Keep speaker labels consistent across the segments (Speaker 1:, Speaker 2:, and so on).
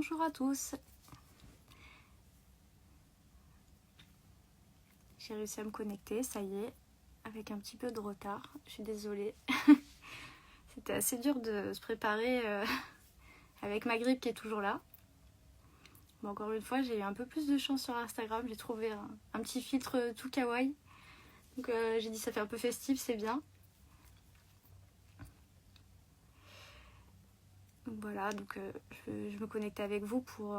Speaker 1: Bonjour à tous. J'ai réussi à me connecter, ça y est, avec un petit peu de retard. Je suis désolée. C'était assez dur de se préparer avec ma grippe qui est toujours là. Bon, encore une fois, j'ai eu un peu plus de chance sur Instagram. J'ai trouvé un petit filtre tout kawaii. Donc j'ai dit ça fait un peu festif, c'est bien. Donc voilà, donc je me connecte avec vous pour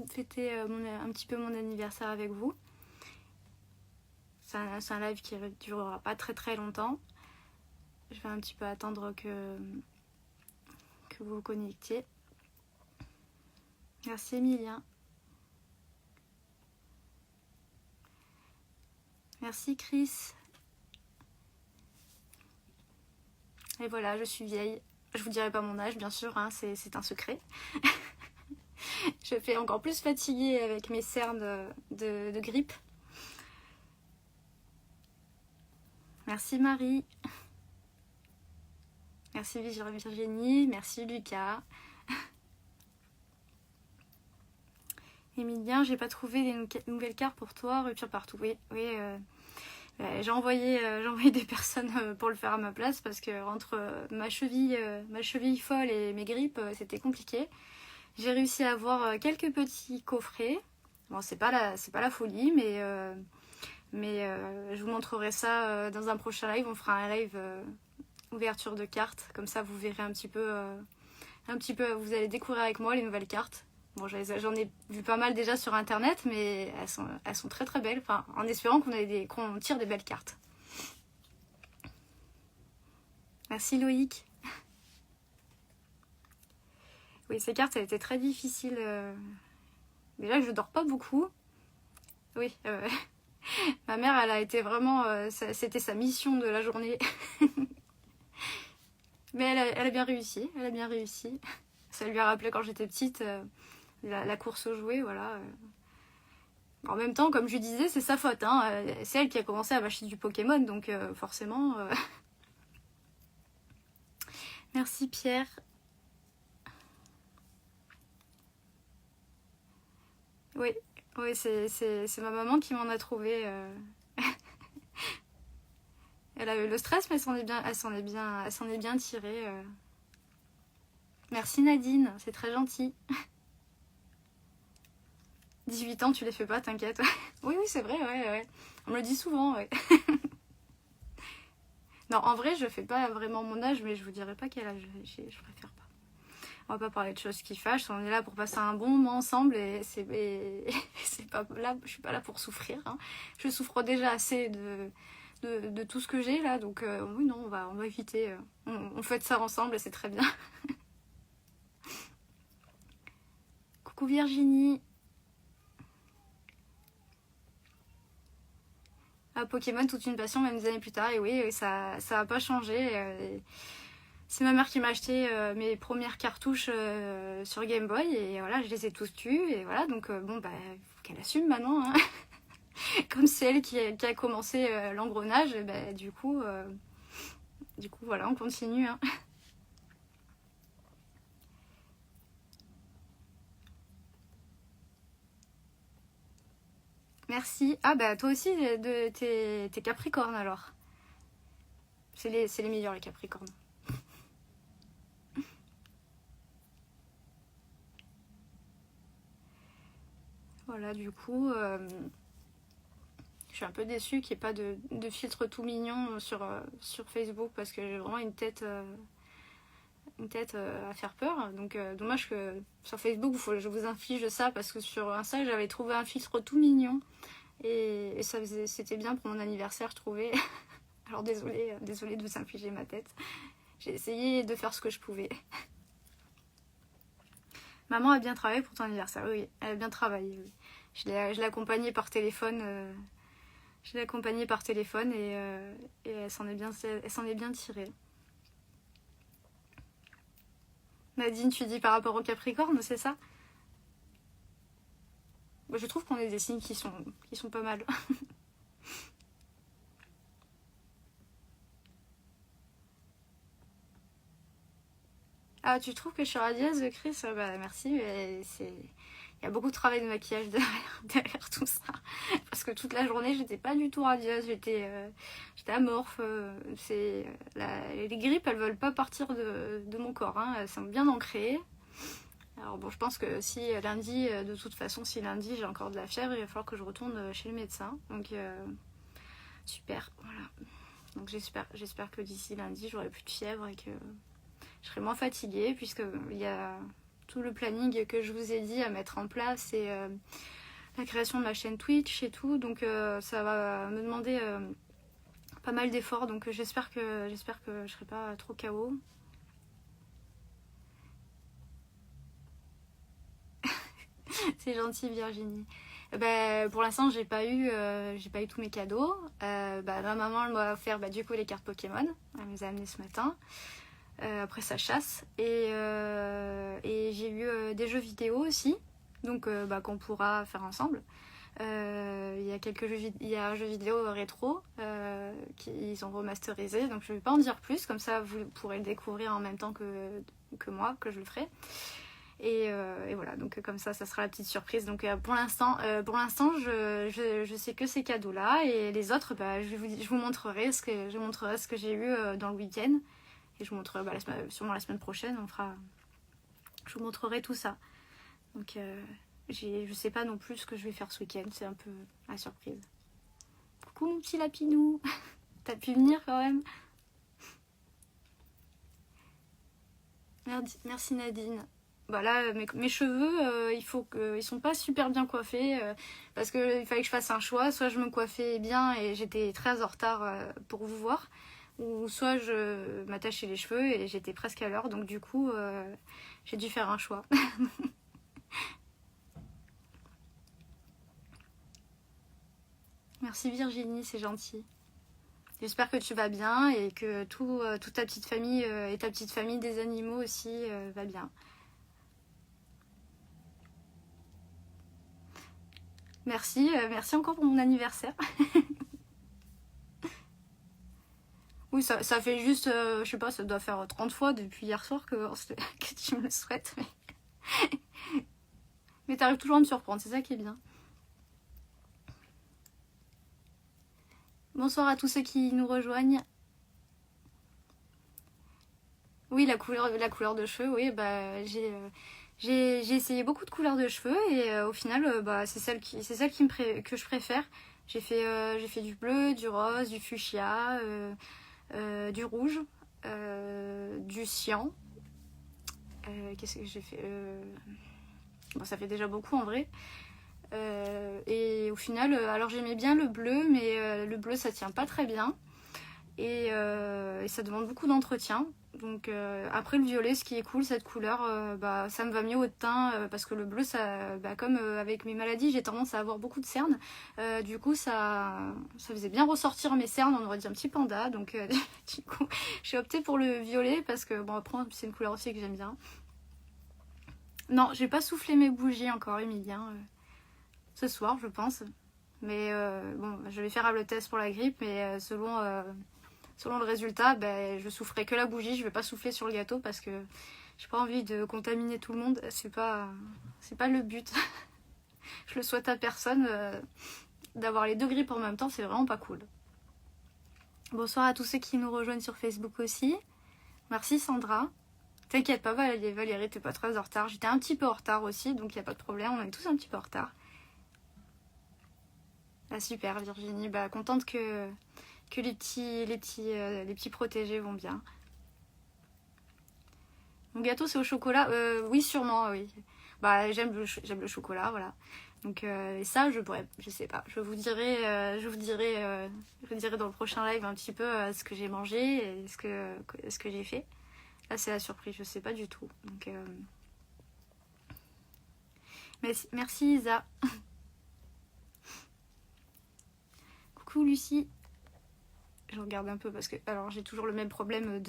Speaker 1: fêter un petit peu mon anniversaire avec vous. C'est un live qui ne durera pas très très longtemps. Je vais un petit peu attendre que vous vous connectiez. Merci Emilien. Merci Chris. Et voilà, je suis vieille. Je vous dirai pas mon âge, bien sûr, hein, c'est un secret. Je fais encore plus fatiguée avec mes cernes de grippe. Merci Marie. Merci Virginie. Merci Lucas. Emilien, j'ai pas trouvé des nouvelles cartes pour toi. Rupture partout. Oui. J'ai envoyé des personnes pour le faire à ma place parce que entre ma cheville folle et mes grippes, c'était compliqué. J'ai réussi à avoir quelques petits coffrets. Bon, c'est pas la folie, mais je vous montrerai ça dans un prochain live. On fera un live ouverture de cartes, comme ça vous verrez un petit peu, vous allez découvrir avec moi les nouvelles cartes. Bon, j'en ai vu pas mal déjà sur internet, mais elles sont très très belles, enfin, en espérant qu'on tire des belles cartes. Merci Loïc. Oui, ces cartes, elles étaient très difficiles. Déjà, je dors pas beaucoup. Oui, ma mère, elle a été vraiment... c'était sa mission de la journée. Mais elle a bien réussi. Elle a bien réussi. Ça lui a rappelé quand j'étais petite la course aux jouets, voilà. En même temps, comme je disais, c'est sa faute. Hein. C'est elle qui a commencé à m'acheter du Pokémon, donc forcément... Merci Pierre. Oui, c'est ma maman qui m'en a trouvé. Elle a eu le stress, mais elle s'en est bien tirée. Merci Nadine, c'est très gentil. 18 ans, tu les fais pas, t'inquiète. Oui, c'est vrai, ouais. On me le dit souvent, ouais. Non, en vrai, je fais pas vraiment mon âge, mais je vous dirai pas quel âge j'ai, je préfère pas. On va pas parler de choses qui fâchent, on est là pour passer un bon moment ensemble et c'est pas là, je suis pas là pour souffrir. Hein. Je souffre déjà assez de tout ce que j'ai là, donc oui, non, on va éviter. On fait ça ensemble et c'est très bien. Coucou Virginie. Ah, Pokémon, toute une passion, même des années plus tard, et oui, ça a pas changé. C'est ma mère qui m'a acheté mes premières cartouches sur Game Boy, et voilà, je les ai tous tues, et voilà, donc bon, bah, faut qu'elle assume maintenant, hein. Comme c'est elle qui a commencé l'engrenage, bah, du coup, voilà, on continue, hein. Merci. Ah bah toi aussi, t'es Capricorne alors. C'est les meilleurs les Capricornes. Voilà, du coup, je suis un peu déçue qu'il n'y ait pas de filtre tout mignon sur Facebook parce que j'ai vraiment une tête à faire peur. Donc dommage que sur Facebook, je vous inflige ça parce que sur Insta, j'avais trouvé un filtre tout mignon. Et c'était bien pour mon anniversaire, je trouvais. Alors désolée de vous infliger ma tête. J'ai essayé de faire ce que je pouvais. Maman a bien travaillé pour ton anniversaire. Oui, elle a bien travaillé. Oui. Je l'ai accompagnée par téléphone. Et elle s'en est bien tirée. Nadine, tu dis par rapport au Capricorne, c'est ça? Je trouve qu'on est des signes qui sont pas mal. Ah, tu trouves que je suis radieuse, Chris? Bah merci, mais c'est... Il y a beaucoup de travail de maquillage derrière tout ça. Parce que toute la journée, j'étais pas du tout radieuse, j'étais amorphe. Les grippes, elles veulent pas partir de mon corps, hein. Elles sont bien ancrées. Alors bon, je pense que si lundi, de toute façon, si lundi j'ai encore de la fièvre, il va falloir que je retourne chez le médecin. Donc super, voilà. Donc j'espère que d'ici lundi, j'aurai plus de fièvre et que je serai moins fatiguée, puisqu'il y a tout le planning que je vous ai dit à mettre en place et la création de ma chaîne Twitch et tout. Donc ça va me demander pas mal d'efforts. Donc j'espère que je serai pas trop KO. C'est gentil, Virginie. Pour l'instant, j'ai pas eu tous mes cadeaux. Ma maman elle m'a offert du coup les cartes Pokémon. Elle me les a amenées ce matin. Après sa chasse. Et j'ai eu des jeux vidéo aussi. Donc qu'on pourra faire ensemble. Il y a un jeu vidéo rétro qu'ils ont remasterisé. Donc je vais pas en dire plus. Comme ça, vous pourrez le découvrir en même temps que moi, que je le ferai. Et voilà, donc comme ça sera la petite surprise. Donc pour l'instant je sais que ces cadeaux là, et les autres je vous montrerai ce que j'ai eu dans le week-end, et je vous montrerai sûrement la semaine prochaine je vous montrerai tout ça. Donc je sais pas non plus ce que je vais faire ce week-end, c'est un peu la surprise. Coucou mon petit lapinou. T'as pu venir quand même. Merci Nadine. Là, mes cheveux, ils sont pas super bien coiffés, parce qu'il fallait que je fasse un choix. Soit je me coiffais bien et j'étais très en retard pour vous voir, ou soit je m'attachais les cheveux et j'étais presque à l'heure. Donc du coup, j'ai dû faire un choix. Merci Virginie, c'est gentil. J'espère que tu vas bien et que toute ta petite famille et ta petite famille des animaux aussi va bien. Merci encore pour mon anniversaire. Oui, ça fait juste, je sais pas, ça doit faire 30 fois depuis hier soir que tu me le souhaites. Mais t'arrives toujours à me surprendre, c'est ça qui est bien. Bonsoir à tous ceux qui nous rejoignent. Oui, la couleur de cheveux, oui, j'ai essayé beaucoup de couleurs de cheveux et au final, c'est celle que je préfère. J'ai fait du bleu, du rose, du fuchsia, du rouge, du cyan. Qu'est-ce que j'ai fait ça fait déjà beaucoup en vrai. Et au final, alors j'aimais bien le bleu, mais le bleu ça tient pas très bien. Et ça demande beaucoup d'entretien. Donc après le violet, ce qui est cool, cette couleur, ça me va mieux au teint, parce que le bleu, ça, comme avec mes maladies, j'ai tendance à avoir beaucoup de cernes. Du coup, ça faisait bien ressortir mes cernes, on aurait dit un petit panda. Donc du coup, j'ai opté pour le violet parce que après c'est une couleur aussi que j'aime bien. Non, j'ai pas soufflé mes bougies encore, Emilien, ce soir, je pense. Mais je vais faire le test pour la grippe, mais selon le résultat, je soufflerai que la bougie, je vais pas souffler sur le gâteau parce que j'ai pas envie de contaminer tout le monde, c'est pas le but. Je le souhaite à personne, d'avoir les deux grippes en même temps, c'est vraiment pas cool. Bonsoir à tous ceux qui nous rejoignent sur Facebook aussi. Merci Sandra. T'inquiète pas Valérie, t'es pas très en retard. J'étais un petit peu en retard aussi, donc il n'y a pas de problème, on est tous un petit peu en retard. Ah super Virginie, contente que les petits protégés vont bien. Mon gâteau c'est au chocolat, oui sûrement, oui. J'aime le chocolat, voilà. Donc et ça je sais pas, je vous dirai dans le prochain live un petit peu ce que j'ai mangé et ce que j'ai fait. Là c'est la surprise, je sais pas du tout. Donc merci Isa. Coucou Lucie. Je regarde un peu parce que alors j'ai toujours le même problème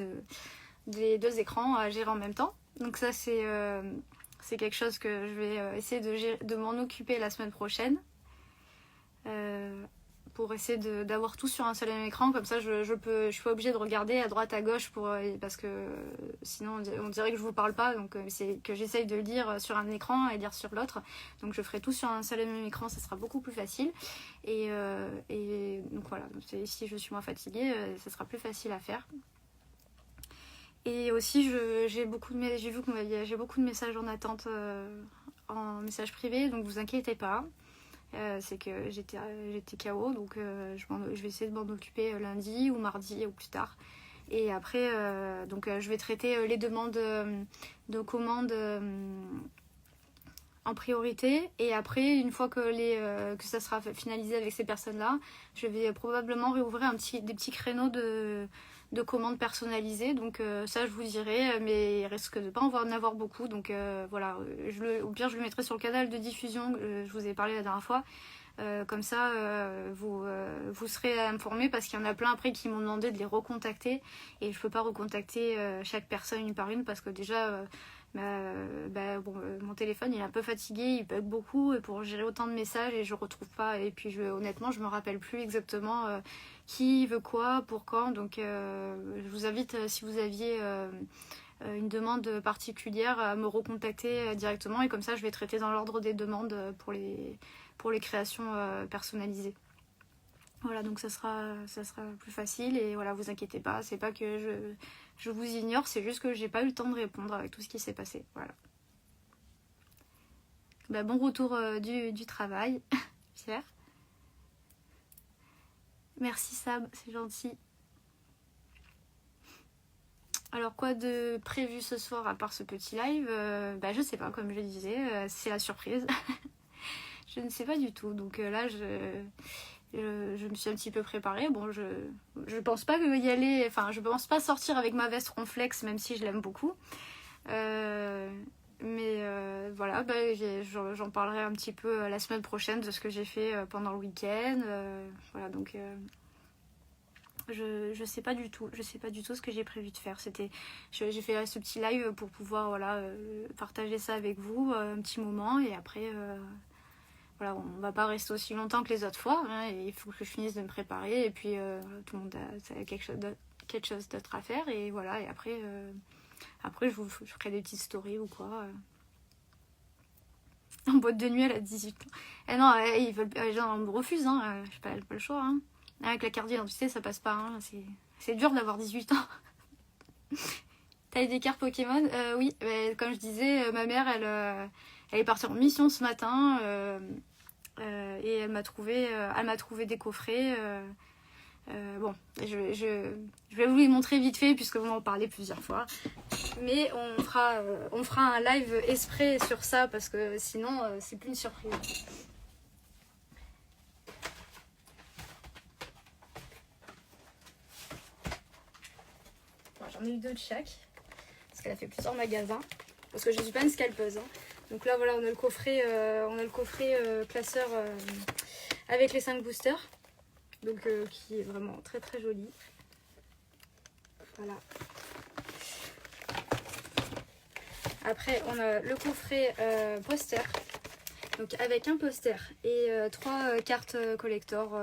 Speaker 1: des deux écrans à gérer en même temps. Donc ça c'est quelque chose que je vais essayer de m'en occuper la semaine prochaine. pour essayer d'avoir tout sur un seul et même écran. Comme ça, je suis pas obligée de regarder à droite, à gauche, parce que sinon on dirait que je vous parle pas. Donc c'est que j'essaye de lire sur un écran et lire sur l'autre. Donc je ferai tout sur un seul et même écran, ça sera beaucoup plus facile. Et donc voilà, si je suis moins fatiguée, ça sera plus facile à faire. Et aussi, j'ai vu que j'ai beaucoup de messages en attente en message privé, donc vous inquiétez pas. C'est que j'étais KO, donc je vais essayer de m'en occuper lundi ou mardi ou plus tard. Et après, je vais traiter les demandes de commandes en priorité. Et après, une fois que ça sera finalisé avec ces personnes-là, je vais probablement réouvrir des petits créneaux de commandes personnalisées. Donc ça, je vous dirai, mais il risque de pas en avoir beaucoup. Donc voilà, au pire, je le mettrai sur le canal de diffusion. Je vous ai parlé la dernière fois. Comme ça, vous serez informés parce qu'il y en a plein après qui m'ont demandé de les recontacter. Et je peux pas recontacter chaque personne une par une parce que déjà... mon téléphone il est un peu fatigué, il bug beaucoup et pour gérer autant de messages et je retrouve pas, et puis honnêtement je me rappelle plus exactement qui veut quoi, pour quand, donc je vous invite, si vous aviez une demande particulière, à me recontacter directement, et comme ça je vais traiter dans l'ordre des demandes pour les créations personnalisées. Voilà, donc ça sera plus facile, et voilà, vous inquiétez pas, c'est pas que je vous ignore, c'est juste que j'ai pas eu le temps de répondre avec tout ce qui s'est passé. Voilà. Bon retour du travail, Pierre. Merci Sab, c'est gentil. Alors quoi de prévu ce soir à part ce petit live? Je sais pas, comme je disais, c'est la surprise. Je ne sais pas du tout, donc là je me suis un petit peu préparée. Bon, je pense pas y aller, enfin je pense pas sortir avec ma veste Ronflex, même si je l'aime beaucoup. Voilà, j'en parlerai un petit peu la semaine prochaine de ce que j'ai fait pendant le week-end. Voilà, donc je sais pas du tout ce que j'ai prévu de faire. J'ai fait ce petit live pour pouvoir partager ça avec vous un petit moment, et après voilà, on va pas rester aussi longtemps que les autres fois, hein, et il faut que je finisse de me préparer, et puis tout le monde a quelque chose d'autre à faire, et voilà, et après je ferai des petites stories ou quoi. En boîte de nuit, elle a 18 ans. Eh non, les gens me refusent, hein, j'ai pas le choix. Hein. Avec la carte d'identité, ça passe pas. Hein. C'est dur d'avoir 18 ans. T'as des cartes Pokémon? Oui, comme je disais, ma mère, elle est partie en mission ce matin, et elle m'a trouvé des coffrets. Je vais vous les montrer vite fait puisque vous m'en parlez plusieurs fois. Mais on fera un live exprès sur ça parce que sinon c'est plus une surprise. Bon, j'en ai eu deux de chaque parce qu'elle a fait plusieurs magasins, parce que je suis pas une scalpeuse. Hein. Donc là voilà, on a le coffret classeur avec les 5 boosters. Donc qui est vraiment très très joli. Voilà. Après on a le coffret poster, donc avec un poster et 3 cartes collector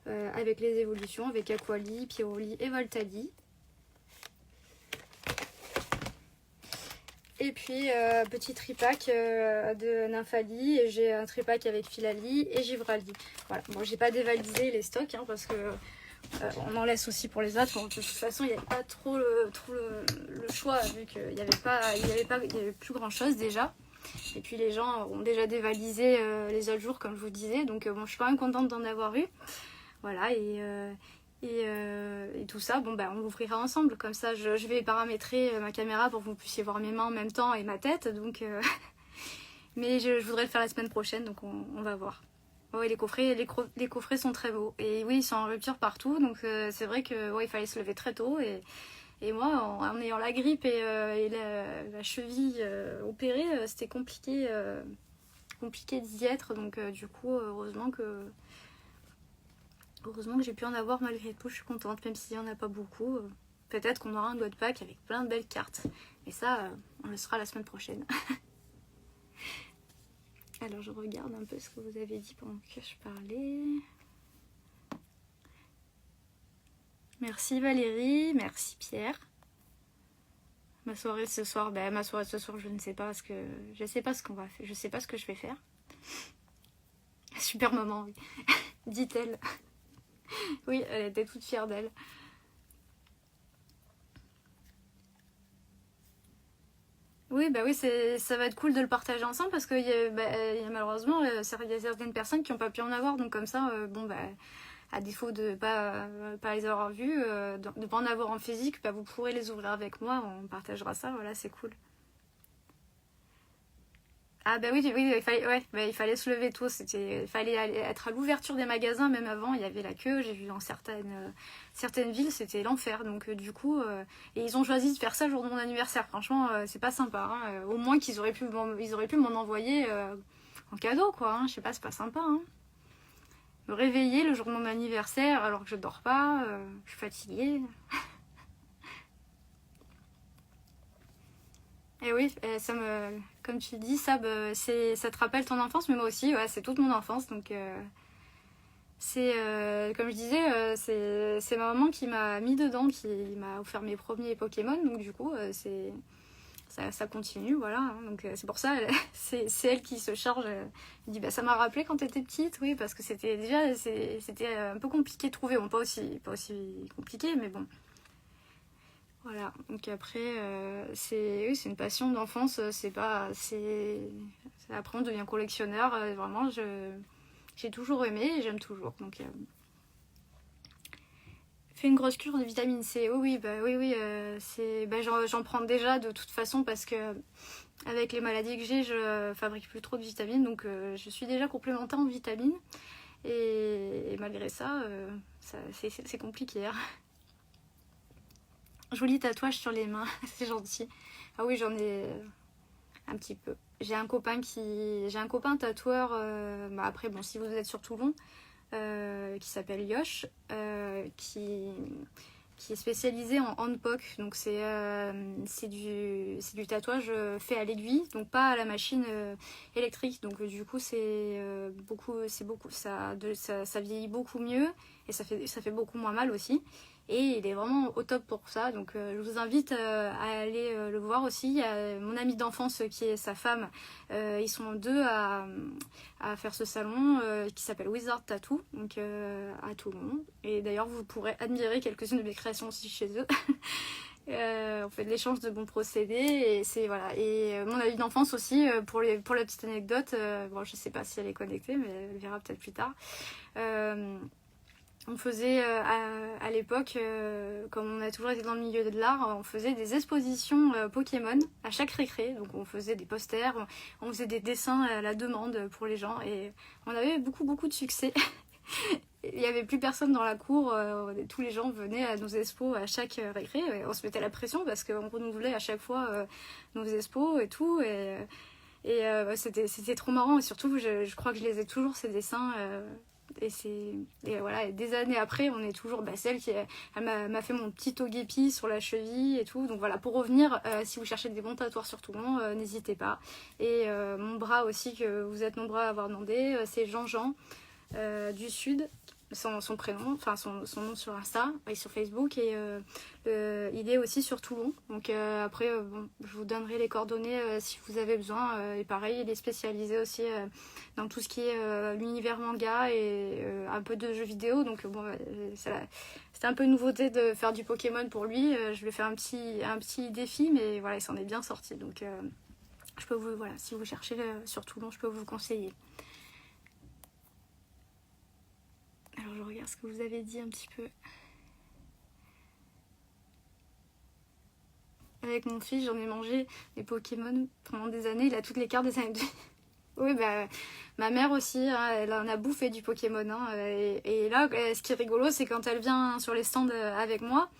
Speaker 1: avec les évolutions, avec Aquali, Pyroli et Voltali. Et puis petit tripack de Nymphali, et j'ai un tripack avec Philali et Givrali. Voilà, bon, j'ai pas dévalisé les stocks hein, parce que on en laisse aussi pour les autres. Bon, de toute façon, il n'y avait pas trop le choix vu qu'il y avait plus grand chose déjà. Et puis les gens ont déjà dévalisé les autres jours, comme je vous disais. Donc bon, je suis quand même contente d'en avoir eu. Voilà, et tout ça, on l'ouvrira ensemble. Comme ça, je vais paramétrer ma caméra pour que vous puissiez voir mes mains en même temps et ma tête. Donc, mais je voudrais le faire la semaine prochaine, donc on va voir. Ouais, les coffrets sont très beaux. Et oui, ils sont en rupture partout. Donc c'est vrai que il fallait se lever très tôt. Et moi, en ayant la grippe et la cheville opérée, c'était compliqué d'y être. Donc du coup, heureusement que j'ai pu en avoir malgré tout. Je suis contente, même s'il n'y en a pas beaucoup. Peut-être qu'on aura un God Pack avec plein de belles cartes. Mais ça, on le sera la semaine prochaine. Alors je regarde un peu ce que vous avez dit pendant que je parlais. Merci Valérie, merci Pierre. Ma soirée de ce soir, je ne sais pas parce que je sais pas ce qu'on va faire, je sais pas ce que je vais faire. Super maman, oui. Dit-elle. Oui, elle était toute fière d'elle. Oui, bah oui, ça va être cool de le partager ensemble parce qu'il y a malheureusement il y a certaines personnes qui n'ont pas pu en avoir. Donc comme ça, à défaut de pas les avoir vus, de pas en avoir en physique, vous pourrez les ouvrir avec moi, on partagera ça, voilà, c'est cool. Ah bah oui, oui, il fallait se lever tôt, il fallait être à l'ouverture des magasins, même avant, il y avait la queue, j'ai vu dans certaines villes, c'était l'enfer, donc du coup, et ils ont choisi de faire ça le jour de mon anniversaire, franchement, c'est pas sympa, hein. Au moins ils auraient pu m'en envoyer en cadeau, quoi, hein. Je sais pas, c'est pas sympa, hein. Me réveiller le jour de mon anniversaire alors que je dors pas, je suis fatiguée. Et oui, comme tu dis, ça te rappelle ton enfance, mais moi aussi, ouais, c'est toute mon enfance. Donc, comme je disais, c'est ma maman qui m'a mis dedans, qui m'a offert mes premiers Pokémon. Donc, du coup, ça continue, voilà. Donc, c'est pour ça, c'est elle qui se charge. Elle dit, ça m'a rappelé quand t'étais petite, oui, parce que c'était un peu compliqué de trouver. Bon, pas aussi compliqué, mais bon. Voilà, donc après, oui, c'est une passion d'enfance, après on devient collectionneur, vraiment, j'ai toujours aimé et j'aime toujours, donc fais une grosse cure de vitamine C, oui, j'en prends déjà de toute façon parce que avec les maladies que j'ai, je fabrique plus trop de vitamines, donc je suis déjà complémentaire en vitamines, et malgré ça, c'est compliqué, hein. Joli tatouage sur les mains, c'est gentil. Ah oui, j'en ai un petit peu. J'ai un copain tatoueur. Après, bon, si vous êtes sur Toulon, qui s'appelle Yosh, qui est spécialisé en handpoke. Donc c'est du tatouage fait à l'aiguille, donc pas à la machine électrique. Donc du coup ça vieillit beaucoup mieux et ça fait beaucoup moins mal aussi. Et il est vraiment au top pour ça. Donc je vous invite à aller le voir aussi. Il y a mon ami d'enfance qui est sa femme. Ils sont deux à faire ce salon qui s'appelle Wizard Tattoo, donc à Toulon. Et d'ailleurs, vous pourrez admirer quelques-unes de mes créations aussi chez eux. On fait de l'échange de bons procédés et c'est voilà. Et mon ami d'enfance aussi pour la petite anecdote. Bon, je sais pas si elle est connectée, mais elle verra peut-être plus tard. On faisait à l'époque, comme on a toujours été dans le milieu de l'art, on faisait des expositions Pokémon à chaque récré. Donc on faisait des posters, on faisait des dessins à la demande pour les gens et on avait beaucoup de succès. Il n'y avait plus personne dans la cour, tous les gens venaient à nos expos à chaque récré. Et on se mettait la pression parce qu'on renouvelait à chaque fois nos expos et tout. C'était trop marrant et surtout je crois que je les ai toujours ces dessins. Et voilà, et des années après, on est toujours celle qui elle m'a fait mon petit togepi sur la cheville et tout. Donc voilà, pour revenir, si vous cherchez des bons tatouages sur Toulon, n'hésitez pas. Et mon bras aussi, que vous êtes nombreux à avoir demandé, c'est Jean-Jean du Sud, son prénom, enfin son nom sur Insta et sur Facebook, et il est aussi sur Toulon. Donc après, je vous donnerai les coordonnées si vous avez besoin. Et pareil, il est spécialisé aussi dans tout ce qui est l'univers manga et un peu de jeux vidéo. Donc c'était un peu une nouveauté de faire du Pokémon pour lui. Je lui ai fait un petit défi, mais voilà, il s'en est bien sorti. Donc je peux si vous cherchez sur Toulon, je peux vous conseiller. Alors je regarde ce que vous avez dit un petit peu. Avec mon fils, j'en ai mangé des Pokémon pendant des années. Il a toutes les cartes des années. Oui, ma mère aussi, hein, elle en a bouffé du Pokémon. Hein, et là, ce qui est rigolo, c'est quand elle vient sur les stands avec moi.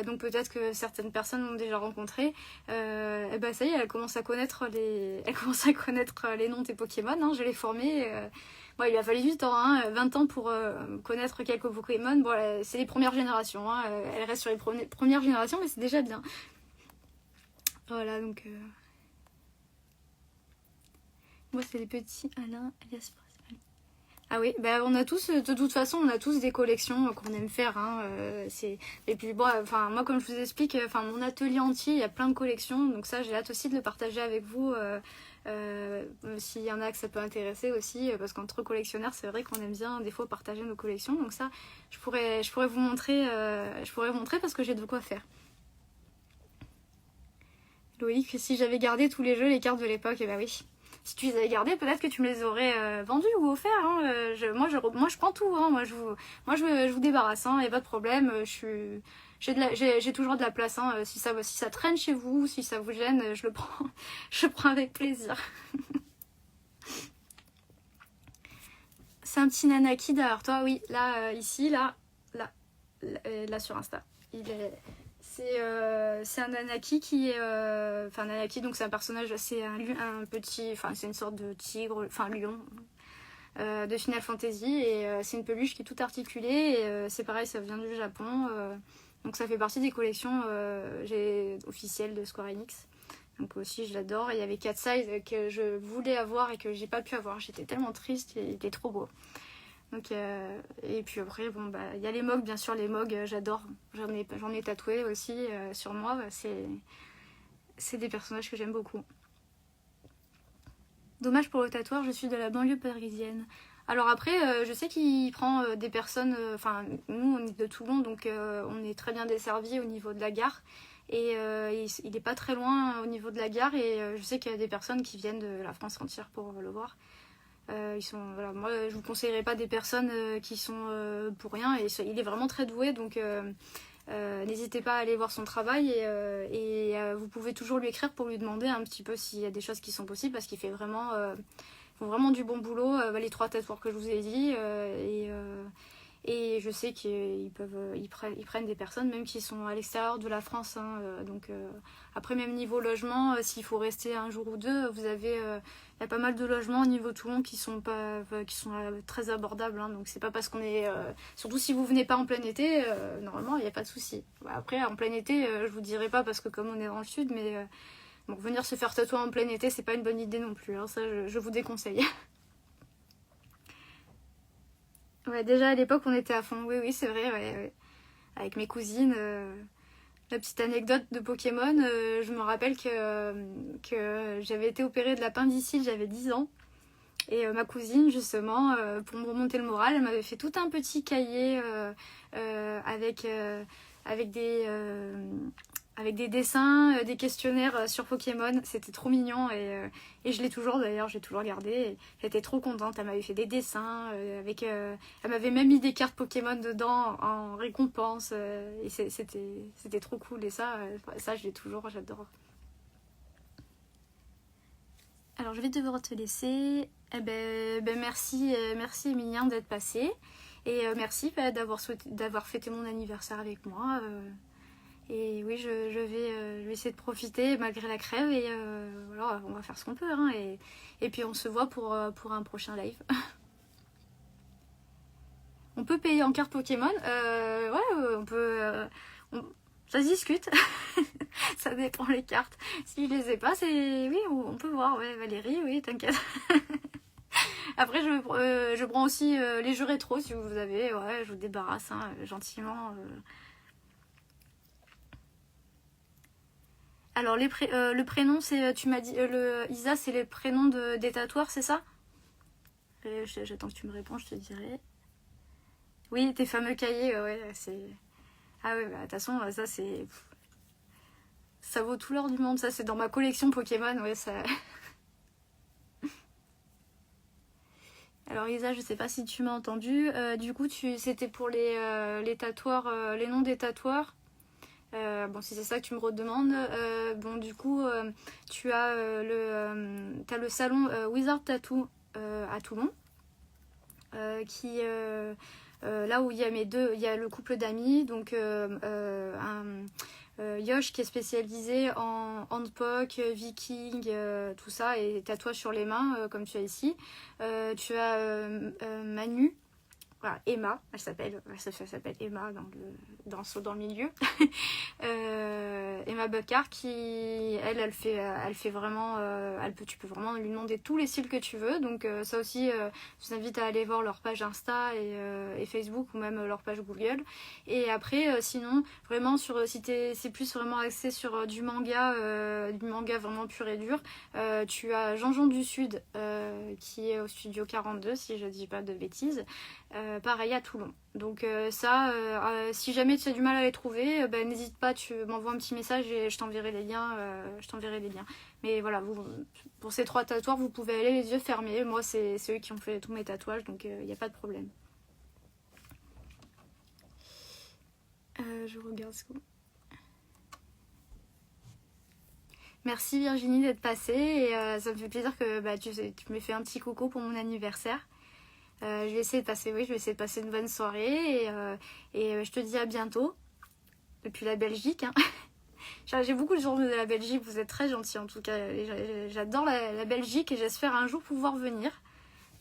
Speaker 1: Donc peut-être que certaines personnes l'ont déjà rencontré. Ça y est, elle commence à connaître les noms des Pokémon. Hein, je l'ai formée. Il lui a fallu du temps, 20 ans pour connaître quelques Pokémon. Bon, c'est les premières générations. Hein, elle reste sur les premières générations, mais c'est déjà bien. Voilà, donc... Moi, c'est les petits Alain alias. Ah oui, bah on a tous, de toute façon, on a tous des collections qu'on aime faire. Hein, et puis bon, enfin moi comme je vous explique, enfin mon atelier entier, il y a plein de collections, donc ça j'ai hâte aussi de le partager avec vous. S'il y en a que ça peut intéresser aussi, parce qu'entre collectionneurs, c'est vrai qu'on aime bien des fois partager nos collections. Donc ça, je pourrais vous montrer, parce que j'ai de quoi faire. Loïc, si j'avais gardé tous les jeux, les cartes de l'époque, et bah oui. Si tu les avais gardées, peut-être que tu me les aurais vendus ou offerts. Hein. Moi, je prends tout. Hein. Je vous débarrasse. Il n'y a pas de problème. J'ai toujours de la place. Hein. Si ça traîne chez vous, si ça vous gêne, je le prends. Je prends avec plaisir. C'est un petit nanaki derrière toi. Oui, là, ici, là sur Insta. C'est un Nanaki qui est... Enfin, Nanaki, donc c'est un personnage, c'est un petit... Enfin, c'est une sorte de tigre, enfin lion, de Final Fantasy. Et c'est une peluche qui est toute articulée. Et c'est pareil, ça vient du Japon. Donc ça fait partie des collections officielles de Square Enix. Donc aussi, je l'adore. Il y avait 4 Size que je voulais avoir et que j'ai pas pu avoir. J'étais tellement triste, il était trop beau. Donc, et puis après, bon, bah, il y a les mogs, bien sûr, les mogs, j'adore. J'en ai tatoué aussi sur moi. C'est des personnages que j'aime beaucoup. Dommage pour le tatoueur, je suis de la banlieue parisienne. Alors après, je sais qu'il prend des personnes... Enfin, nous, on est de Toulon, donc on est très bien desservis au niveau de la gare. Et il n'est pas très loin au niveau de la gare. Et je sais qu'il y a des personnes qui viennent de la France entière pour le voir. Voilà, moi je vous conseillerais pas des personnes qui sont pour rien, et il est vraiment très doué, donc n'hésitez pas à aller voir son travail, et vous pouvez toujours lui écrire pour lui demander un petit peu s'il y a des choses qui sont possibles, parce qu'il fait vraiment, font vraiment du bon boulot, les 3 tatoueurs que je vous ai dit, et je sais qu'ils prennent des personnes même qui sont à l'extérieur de la France, hein, donc après, même niveau logement, s'il faut rester un jour ou deux, vous avez il y a pas mal de logements au niveau Toulon qui sont très abordables, hein, donc c'est pas parce qu'on est surtout si vous venez pas en plein été, normalement il n'y a pas de souci. Après en plein été, je vous dirai pas parce que comme on est dans le sud, mais bon, venir se faire tatouer en plein été, c'est pas une bonne idée non plus, hein, ça je vous déconseille. Ouais, déjà à l'époque on était à fond, oui c'est vrai, ouais. Avec mes cousines. La petite anecdote de Pokémon, je me rappelle que j'avais été opérée de l'appendicite, j'avais 10 ans. Et ma cousine, justement, pour me remonter le moral, elle m'avait fait tout un petit cahier avec des dessins, des questionnaires sur Pokémon. C'était trop mignon, et je l'ai toujours d'ailleurs, j'ai toujours gardé. Et j'étais trop contente, elle m'avait fait des dessins, elle m'avait même mis des cartes Pokémon dedans en récompense. Et c'était trop cool, et ça je l'ai toujours, j'adore. Alors je vais devoir te laisser. Merci Emilien d'être passé. Et merci d'avoir fêté mon anniversaire avec moi. Et oui, je vais essayer de profiter malgré la crève. Et voilà, on va faire ce qu'on peut. Hein, et puis on se voit pour un prochain live. On peut payer en carte Pokémon. Ouais, on peut... ça se discute. Ça dépend les cartes. Si je les ai pas, c'est... Oui, on peut voir. Ouais, Valérie, oui, t'inquiète. Après, je prends aussi les jeux rétro si vous avez. Ouais, je vous débarrasse hein, gentiment. Alors, le prénom, c'est... Tu m'as dit... Isa, c'est le prénom des tatoueurs, c'est ça? J'attends que tu me réponds, je te dirai. Oui, tes fameux cahiers, ouais, c'est... Ah ouais, bah de toute façon, ça, c'est... Ça vaut tout l'or du monde, ça, c'est dans ma collection Pokémon, ouais, ça... Alors Isa, je sais pas si tu m'as entendu. Du coup, c'était pour les tatoueurs, les noms des tatoueurs. Bon, si c'est ça que tu me redemandes. Bon, du coup, tu as t'as le salon Wizard Tattoo à Toulon, qui là où il y a il y a le couple d'amis, donc Yosh qui est spécialisé en handpok, viking, tout ça, et tatouage sur les mains, comme tu as ici. Tu as Manu voilà, Emma, ça s'appelle Emma dans le milieu. Emma Buckard qui, elle fait vraiment, tu peux vraiment lui demander tous les styles que tu veux. Donc ça aussi, je vous invite à aller voir leur page Insta et Facebook ou même leur page Google. Et après, sinon, vraiment c'est plus vraiment axé sur du manga vraiment pur et dur. Tu as Jean-Jean du Sud qui est au studio 42 si je dis pas de bêtises. Pareil à Toulon. Donc si jamais tu as du mal à les trouver, n'hésite pas, tu m'envoies un petit message et je t'enverrai les liens. Mais voilà, pour ces 3 tatoueurs, vous pouvez aller les yeux fermés. Moi, c'est eux qui ont fait tous mes tatouages, donc il n'y a pas de problème. Je regarde ce que... Merci Virginie d'être passée et ça me fait plaisir que tu m'aies fait un petit coucou pour mon anniversaire. Je vais essayer de passer une bonne soirée et je te dis à bientôt depuis la Belgique. Hein. J'ai beaucoup de gens de la Belgique, vous êtes très gentils en tout cas. J'adore la Belgique et j'espère un jour pouvoir venir.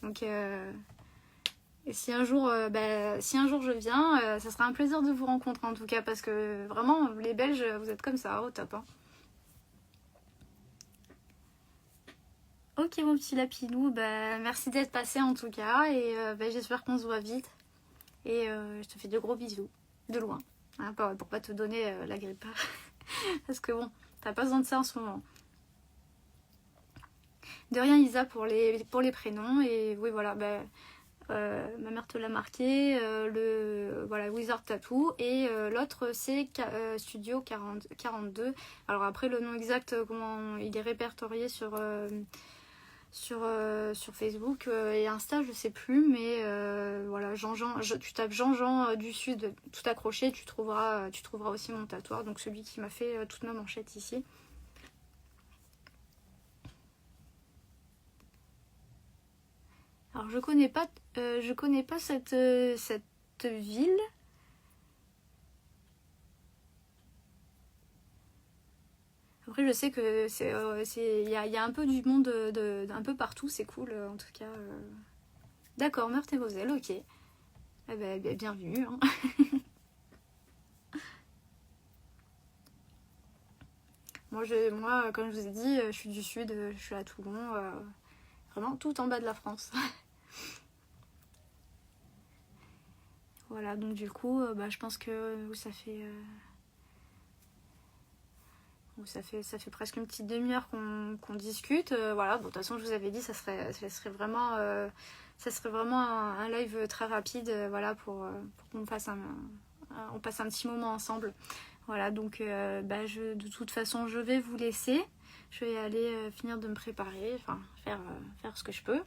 Speaker 1: Donc et si un jour je viens, ça sera un plaisir de vous rencontrer en tout cas parce que vraiment les Belges vous êtes comme ça, au top. Hein. Ok mon petit lapinou, merci d'être passé en tout cas et j'espère qu'on se voit vite et je te fais de gros bisous, de loin, hein, pour pas te donner la grippe parce que bon, t'as pas besoin de ça en ce moment. De rien Isa pour les prénoms et oui voilà, ma mère te l'a marqué, Wizard Tattoo et l'autre c'est Studio 42. Alors après le nom exact, comment il est répertorié sur Facebook et Insta, je sais plus, mais voilà, tu tapes Jean-Jean du Sud, tout accroché, tu trouveras aussi mon tatoueur, donc celui qui m'a fait toute ma manchette ici. Alors je connais pas cette ville. Après, je sais que il y a un peu du monde un peu partout, c'est cool en tout cas. D'accord, Meurthe-et-Moselle, ok. Bienvenue. Hein. moi, comme je vous ai dit, je suis du Sud, je suis à Toulon, vraiment tout en bas de la France. Voilà, donc du coup, je pense que ça fait presque une petite demi-heure qu'on discute. Voilà, bon, de toute façon, je vous avais dit, ça serait vraiment un live très rapide, voilà, pour qu'on passe on passe un petit moment ensemble. Voilà, donc de toute façon, je vais vous laisser. Je vais aller finir de me préparer, enfin, faire ce que je peux.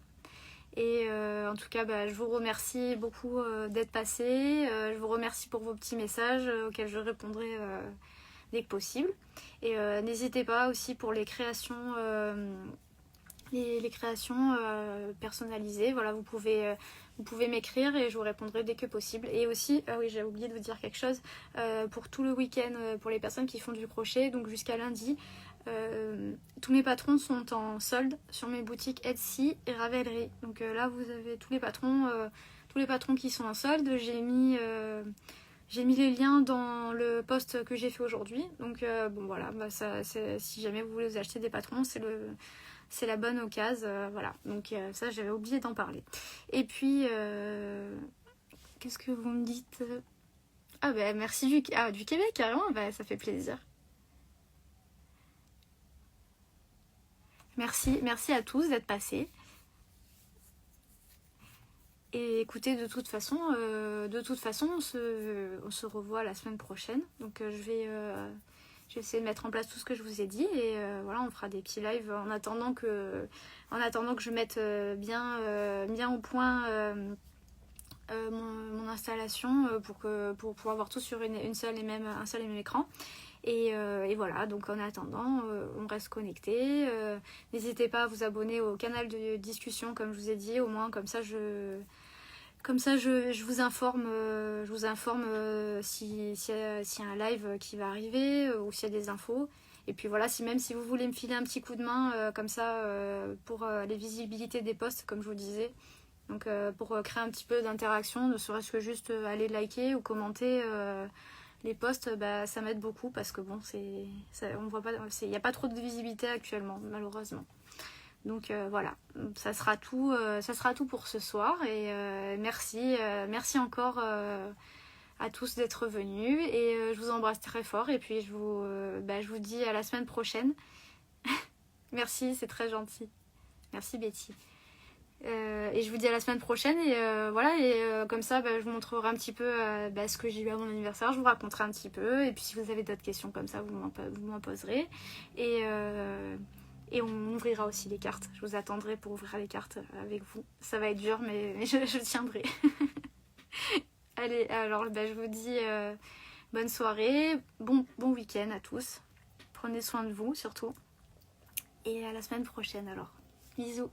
Speaker 1: Et en tout cas, je vous remercie beaucoup d'être passé. Je vous remercie pour vos petits messages auxquels je répondrai dès que possible. Et n'hésitez pas aussi pour les créations personnalisées. Voilà, vous pouvez m'écrire et je vous répondrai dès que possible. Et aussi, ah oui, j'ai oublié de vous dire quelque chose, pour tout le week-end, pour les personnes qui font du crochet, donc jusqu'à lundi, tous mes patrons sont en solde sur mes boutiques Etsy et Ravelry. Donc là, vous avez tous les patrons qui sont en solde. J'ai mis les liens dans le post que j'ai fait aujourd'hui. Donc bon voilà, si jamais vous voulez vous acheter des patrons, c'est la bonne occasion. Voilà, donc ça j'avais oublié d'en parler. Et puis, qu'est-ce que vous me dites? Ah merci du Québec carrément, ça fait plaisir. Merci à tous d'être passés. Et écoutez, de toute façon, on se revoit la semaine prochaine. Donc je vais essayer de mettre en place tout ce que je vous ai dit et voilà, on fera des petits lives en attendant que je mette bien au point mon installation pour pouvoir voir tout sur un seul et même écran. Et voilà, donc en attendant, on reste connecté. N'hésitez pas à vous abonner au canal de discussion, comme je vous ai dit, au moins comme ça je vous informe, s'il y a un live qui va arriver ou s'il y a des infos. Et puis voilà, même si vous voulez me filer un petit coup de main comme ça pour les visibilités des posts, comme je vous disais, Donc pour créer un petit peu d'interaction, ne serait-ce que juste aller liker ou commenter les posts, ça m'aide beaucoup parce que bon, on voit pas, il n'y a pas trop de visibilité actuellement, malheureusement. Donc voilà, ça sera tout pour ce soir et merci encore à tous d'être venus et je vous embrasse très fort et puis je vous dis à la semaine prochaine. Merci, c'est très gentil. Merci Betty. Et je vous dis à la semaine prochaine et voilà, et comme ça je vous montrerai un petit peu ce que j'ai eu à mon anniversaire, je vous raconterai un petit peu et puis si vous avez d'autres questions comme ça vous m'en poserez et on ouvrira aussi les cartes. Je vous attendrai pour ouvrir les cartes avec vous. Ça va être dur mais je tiendrai. Allez, alors je vous dis bonne soirée, bon week-end à tous. Prenez soin de vous surtout. Et à la semaine prochaine alors. Bisous.